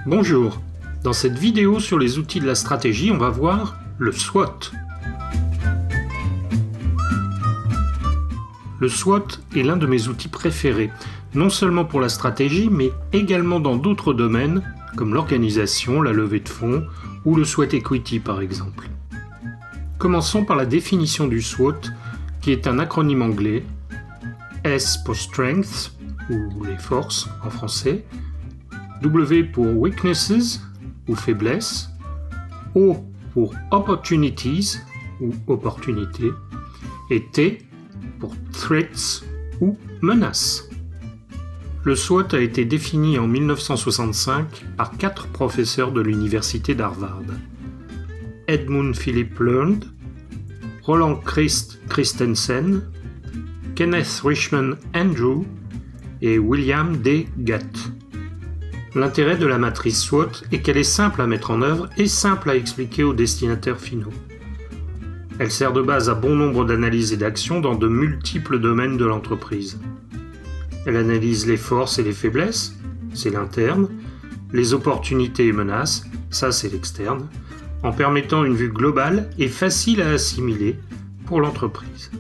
Bonjour, dans cette vidéo sur les outils de la stratégie, on va voir le SWOT. Le SWOT est l'un de mes outils préférés, non seulement pour la stratégie, mais également dans d'autres domaines, comme l'organisation, la levée de fonds ou le sweat equity par exemple. Commençons par la définition du SWOT, qui est un acronyme anglais, S pour Strengths, ou les forces en français, W pour Weaknesses, ou faiblesses, O pour Opportunities, ou opportunités, et T pour Threats, ou menaces. Le SWOT a été défini en 1965 par 4 professeurs de l'université d'Harvard. Edmund Philip Learned, Roland Christensen, Kenneth Richman Andrew et William D. Gatt. L'intérêt de la matrice SWOT est qu'elle est simple à mettre en œuvre et simple à expliquer aux destinataires finaux. Elle sert de base à bon nombre d'analyses et d'actions dans de multiples domaines de l'entreprise. Elle analyse les forces et les faiblesses, c'est l'interne, les opportunités et menaces, ça c'est l'externe, en permettant une vue globale et facile à assimiler pour l'entreprise.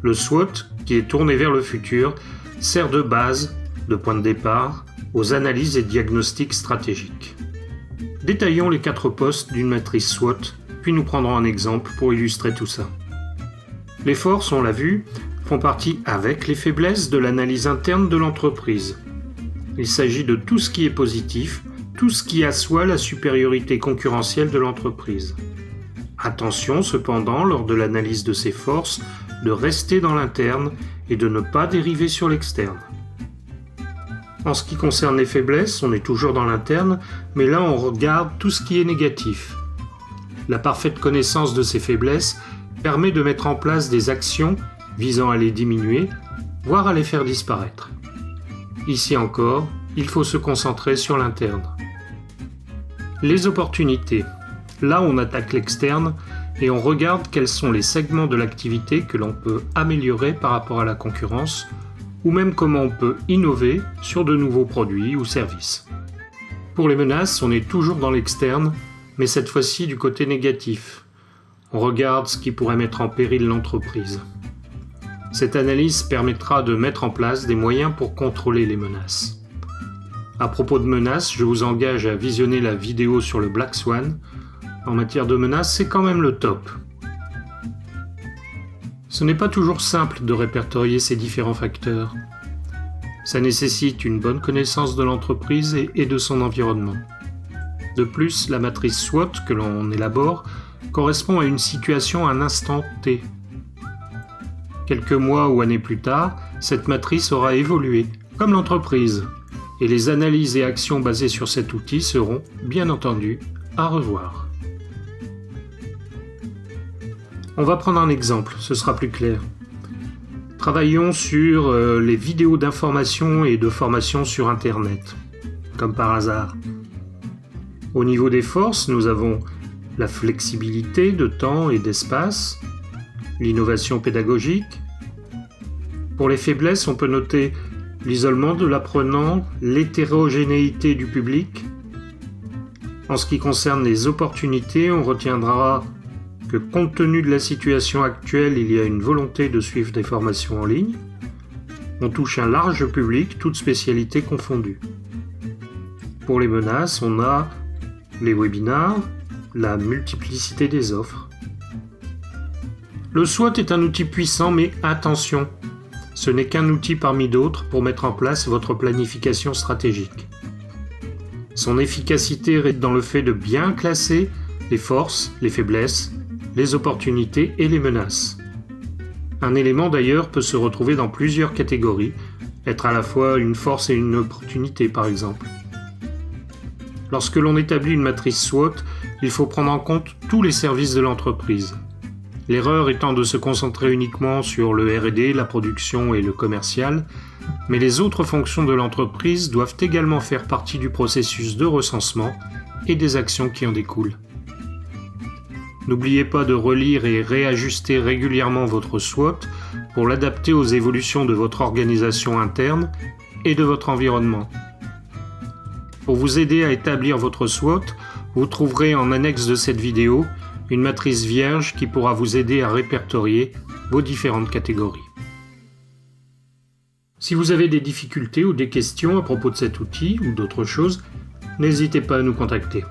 Le SWOT, qui est tourné vers le futur, sert de base, de point de départ, aux analyses et diagnostics stratégiques. Détaillons les 4 postes d'une matrice SWOT, puis nous prendrons un exemple pour illustrer tout ça. Les forces, on l'a vu, font partie avec les faiblesses de l'analyse interne de l'entreprise. Il s'agit de tout ce qui est positif, tout ce qui assoit la supériorité concurrentielle de l'entreprise. Attention cependant, lors de l'analyse de ces forces, de rester dans l'interne et de ne pas dériver sur l'externe. En ce qui concerne les faiblesses, on est toujours dans l'interne, mais là on regarde tout ce qui est négatif. La parfaite connaissance de ces faiblesses permet de mettre en place des actions visant à les diminuer, voire à les faire disparaître. Ici encore, il faut se concentrer sur l'interne. Les opportunités. Là on attaque l'externe et on regarde quels sont les segments de l'activité que l'on peut améliorer par rapport à la concurrence, ou même comment on peut innover sur de nouveaux produits ou services. Pour les menaces, on est toujours dans l'externe, mais cette fois-ci du côté négatif. On regarde ce qui pourrait mettre en péril l'entreprise. Cette analyse permettra de mettre en place des moyens pour contrôler les menaces. À propos de menaces, je vous engage à visionner la vidéo sur le Black Swan. En matière de menaces, c'est quand même le top. Ce n'est pas toujours simple de répertorier ces différents facteurs. Ça nécessite une bonne connaissance de l'entreprise et de son environnement. De plus, la matrice SWOT que l'on élabore correspond à une situation à un instant T. Quelques mois ou années plus tard, cette matrice aura évolué, comme l'entreprise, et les analyses et actions basées sur cet outil seront, bien entendu, à revoir. On va prendre un exemple, ce sera plus clair. Travaillons sur les vidéos d'information et de formation sur Internet, comme par hasard. Au niveau des forces, nous avons la flexibilité de temps et d'espace, l'innovation pédagogique. Pour les faiblesses, on peut noter l'isolement de l'apprenant, l'hétérogénéité du public. En ce qui concerne les opportunités, on retiendra que compte tenu de la situation actuelle, il y a une volonté de suivre des formations en ligne. On touche un large public, toutes spécialités confondues. Pour les menaces, on a les webinars, la multiplicité des offres. Le SWOT est un outil puissant, mais attention, ce n'est qu'un outil parmi d'autres pour mettre en place votre planification stratégique. Son efficacité réside dans le fait de bien classer les forces, les faiblesses, les opportunités et les menaces. Un élément d'ailleurs peut se retrouver dans plusieurs catégories, être à la fois une force et une opportunité par exemple. Lorsque l'on établit une matrice SWOT, il faut prendre en compte tous les services de l'entreprise. L'erreur étant de se concentrer uniquement sur le R&D, la production et le commercial, mais les autres fonctions de l'entreprise doivent également faire partie du processus de recensement et des actions qui en découlent. N'oubliez pas de relire et réajuster régulièrement votre SWOT pour l'adapter aux évolutions de votre organisation interne et de votre environnement. Pour vous aider à établir votre SWOT, vous trouverez en annexe de cette vidéo une matrice vierge qui pourra vous aider à répertorier vos différentes catégories. Si vous avez des difficultés ou des questions à propos de cet outil ou d'autres choses, n'hésitez pas à nous contacter.